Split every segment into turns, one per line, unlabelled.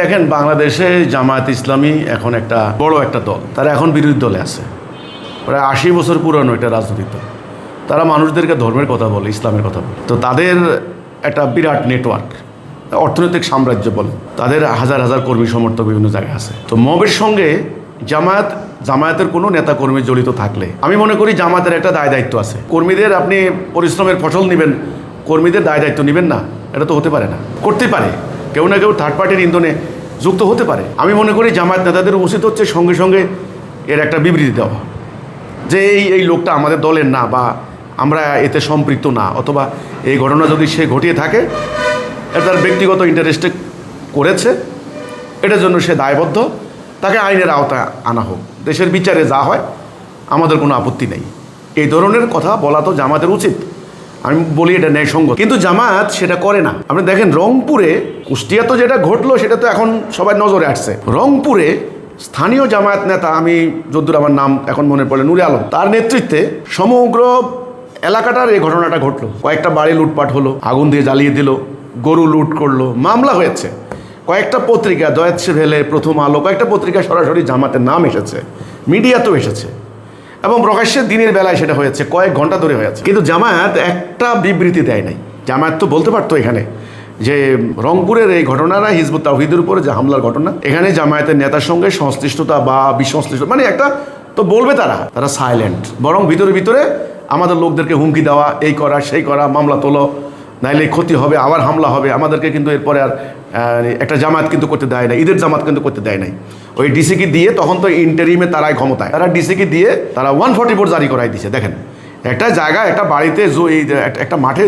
দেখেন বাংলাদেশে জামায়াত ইসলামী এখন একটা বড় একটা দল, তারা এখন বিরোধী দলে আছে। প্রায় 80 বছর পুরানো একটা রাজনৈতিক দল। তারা মানুষদেরকে ধর্মের কথা বলে, ইসলামের কথা বলে। তো তাদের একটা বিরাট নেটওয়ার্ক, অর্থনৈতিক সাম্রাজ্য বলে, তাদের হাজার হাজার কর্মী সমর্থক বিভিন্ন জায়গায় আছে। তো মবের সঙ্গে জামায়াতের কোনো নেতা কর্মী জড়িত থাকলে আমি মনে করি জামায়াতের একটা দায় দায়িত্ব আছে। কর্মীদের আপনি পরিশ্রমের ফসল নেবেন, কর্মীদের দায় দায়িত্ব নেবেন না, এটা তো হতে পারে না। করতে পারে কেউ না কেউ থার্ড পার্টির ইন্ধনে যুক্ত হতে পারে। আমি মনে করি জামায়াত নেতাদের উচিত হচ্ছে সঙ্গে সঙ্গে এর একটা বিবৃতি দেওয়া, যে এই লোকটা আমাদের দলের না, বা আমরা এতে সম্পৃক্ত না, অথবা এই ঘটনা যদি সে ঘটিয়ে থাকে তার ব্যক্তিগত ইন্টারেস্টে করেছে, এটার জন্য সে দায়বদ্ধ, তাকে আইনের আওতায় আনা হোক। দেশের বিচারে যা হয় আমাদের কোনো আপত্তি নেই। এই ধরনের কথা বলা তো জামায়াতের উচিত। আমি বলি এটা ন্যায়সঙ্গত, কিন্তু জামায়াত সেটা করে না। আপনি দেখেন রংপুরে, কুষ্টিয়া তো যেটা ঘটলো সেটা তো এখন সবাই নজরে আসছে। রংপুরে স্থানীয় জামায়াত নেতা, আমি যদ্দূর আমার নাম এখন মনে পড়ে, নুরে আলম, তার নেতৃত্বে সমগ্র এলাকাটার এই ঘটনাটা ঘটলো। কয়েকটা বাড়ি লুটপাট হলো, আগুন দিয়ে জ্বালিয়ে দিল, গরু লুট করলো, মামলা হয়েছে। কয়েকটা পত্রিকা, দয়েৎসে ভেলে, প্রথম আলো, কয়েকটা পত্রিকা সরাসরি জামাতের নাম এসেছে, মিডিয়াতেও এসেছে, এবং প্রকাশ্যে দিনের বেলায় সেটা হয়েছে, কয়েক ঘন্টা ধরে হয়েছে। কিন্তু জামায়াত একটা বিবৃতি দেয় নাই। জামায়াত তো বলতে পারতো এখানে যে রংপুরের এই ঘটনাটা হিজবুত তাওহীদের উপরে যে হামলার ঘটনা, এখানে জামায়াতের নেতার সঙ্গে সংশ্লিষ্টতা বা বিসংশ্লিষ্ট, মানে একটা তো বলবে। তারা সাইলেন্ট, বরং ভিতরে ভিতরে আমাদের লোকদেরকে হুমকি দেওয়া, এই করা সেই করা, মামলা তোলো, নাইলে ক্ষতি হবে, আবার হামলা হবে। আমাদেরকে কিন্তু এরপরে আর একটা জামাত কিন্তু করতে দেয় না, ঈদের জামাত কিন্তু করতে দেয় নাই। ওই ডিসিকে দিয়ে, তখন তো ইন্টারিমে তারাই ক্ষমতায়, তারা ডিসিকে দিয়ে তারা 144 জারি করাই দিছে। দেখেন একটা জায়গায়, একটা বাড়িতে, একটা মাঠে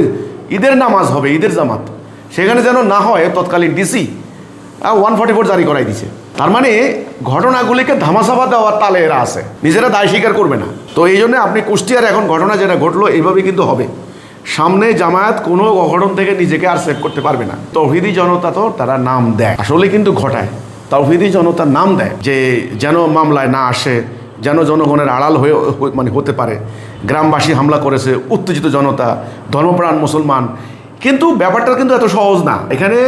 ঈদের নামাজ হবে, ঈদের জামাত, সেখানে যেন না হয়, তৎকালীন ডিসি 144 জারি করাই দিছে। তার মানে ঘটনাগুলিকে ধামাচাপা দেওয়ার তালে এরা আছে, নিজেরা দায় স্বীকার করবে না। তো এই জন্য আপনি কুষ্টিয়ার এখন ঘটনা যেটা ঘটলো, এইভাবে কিন্তু হবে। সামনে জামায়াত কোনো অঘটন থেকে নিজেকে আর সেভ করতে পারবে না। তৌহিদি জনতা তো তারা নাম দেয়, আসলে কিন্তু ঘটায়। তৌহিদি জনতা নাম দেয় যে যেন মামলায় না আসে, যেন জনগণের আড়াল হয়ে হতে পারে। গ্রামবাসী হামলা করেছে, উত্তেজিত জনতা, ধর্মপ্রাণ মুসলমান। কিন্তু ব্যাপারটা কিন্তু এত সহজ না। এখানে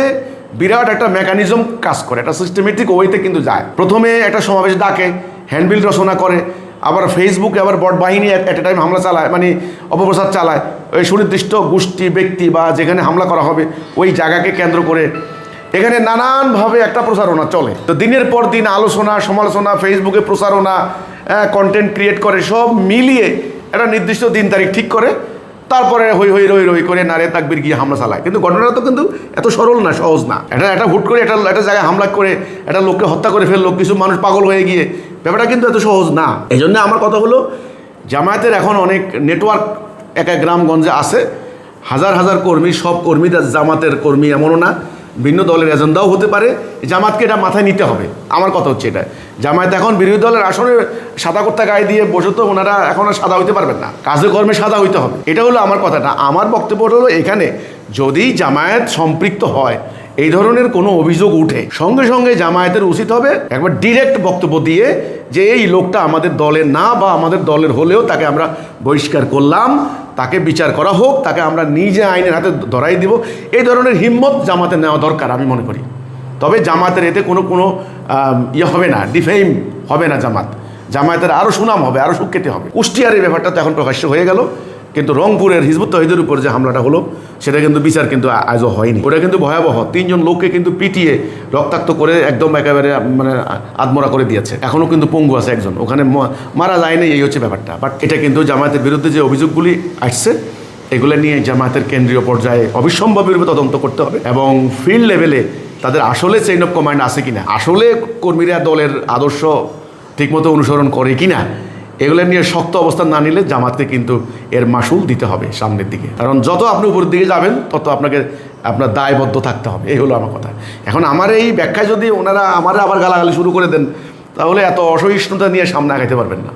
বিরাট একটা মেকানিজম কাজ করে, একটা সিস্টেমেটিক ওয়েতে কিন্তু যায়। প্রথমে একটা সমাবেশ ডাকে, হ্যান্ডবিল রচনা করে, আবার ফেসবুকে আবার বট বাহিনী এট এ টাইম হামলা চালায়, মানে অপপ্রচার চালায়। ওই সুনির্দিষ্ট গোষ্ঠী, ব্যক্তি বা যেখানে হামলা করা হবে ওই জায়গাকে কেন্দ্র করে এখানে নানানভাবে একটা প্রচারণা চলে। তো দিনের পর দিন আলোচনা, সমালোচনা, ফেসবুকে প্রচারণা, কন্টেন্ট ক্রিয়েট করে, সব মিলিয়ে একটা নির্দিষ্ট দিন তারিখ ঠিক করে, তারপরে হই হই রই রই করে নারে তাকবির গিয়ে হামলা চালায়। কিন্তু ঘটনাটা তো কিন্তু এত সরল না, সহজ না। এটা হুট করে একটা জায়গায় হামলা করে একটা লোককে হত্যা করে ফেললো, কিছু মানুষ পাগল হয়ে গিয়ে, ব্যাপারটা কিন্তু এত সহজ না। এই জন্য আমার কথা হলো, জামায়াতের এখন অনেক নেটওয়ার্ক এক এক গ্রামগঞ্জে আছে, হাজার হাজার কর্মী। সব কর্মী জামাতের কর্মী এমনও না, ভিন্ন দলের এজেন্ডাও হতে পারে। জামাতকে এটা মাথায় নিতে হবে। আমার কথা হচ্ছে এটা, জামায়াত এখন বিরোধী দলের আসনে সাদা কর্তা গায়ে দিয়ে বসে তো ওনারা এখন আর সাদা হইতে পারবেন না, কাজে কর্মে সাদা হইতে হবে। এটা হলো আমার কথাটা। আমার বক্তব্য হলো, এখানে যদি জামায়াত সম্পৃক্ত হয়, এই ধরনের কোনো অভিযোগ উঠে, সঙ্গে সঙ্গে জামায়াতের উচিত হবে একবার ডিরেক্ট বক্তব্য দিয়ে যে এই লোকটা আমাদের দলের না, বা আমাদের দলের হলেও তাকে আমরা বহিষ্কার করলাম, তাকে বিচার করা হোক, তাকে আমরা নিজে আইনের হাতে ধরাই দিব। এই ধরনের হিম্মত জামাতের নেওয়া দরকার আমি মনে করি। তবে জামাতের এতে কোনো হবে না, ডিফেম হবে না। জামায়াতের আরও সুনাম হবে, আরও সুখ্যাতি হবে। কুষ্টিয়ার এই ব্যাপারটা তো এখন প্রকাশ্য হয়ে গেল, কিন্তু রংপুরের হিজবুত তাওহীদের উপর যে হামলাটা হলো, সেটা কিন্তু বিচার কিন্তু আজও হয়নি। ওটা কিন্তু ভয়াবহ। 3 জন লোককে কিন্তু পিটিয়ে রক্তাক্ত করে একদম একেবারে মানে আদমরা করে দিয়েছে। এখনও কিন্তু পঙ্গু আছে একজন, ওখানে মারা যায়নি। এই হচ্ছে ব্যাপারটা। বাট এটা কিন্তু জামায়াতের বিরুদ্ধে যে অভিযোগগুলি আসছে, এগুলো নিয়ে জামায়াতের কেন্দ্রীয় পর্যায়ে অবিসম্ভাবীভাবে তদন্ত করতে হবে, এবং ফিল্ড লেভেলে তাদের আসলে চেইন অফ কমান্ড আছে কিনা, আসলে কর্মীরা দলের আদর্শ ঠিকমতো অনুসরণ করে কিনা, এগুলো নিয়ে শক্ত অবস্থান না নিলে জামাতকে কিন্তু এর মাসুল দিতে হবে সামনের দিকে। কারণ যত আপনি উপরের দিকে যাবেন, তত আপনার দায়বদ্ধ থাকতে হবে। এই হলো আমার কথা। এখন আমার এই ব্যাখ্যায় যদি ওনারা আমার আবার গালাগালি শুরু করে দেন, তাহলে এত অসহিষ্ণুতা নিয়ে সামনে আগাইতে পারবেন না।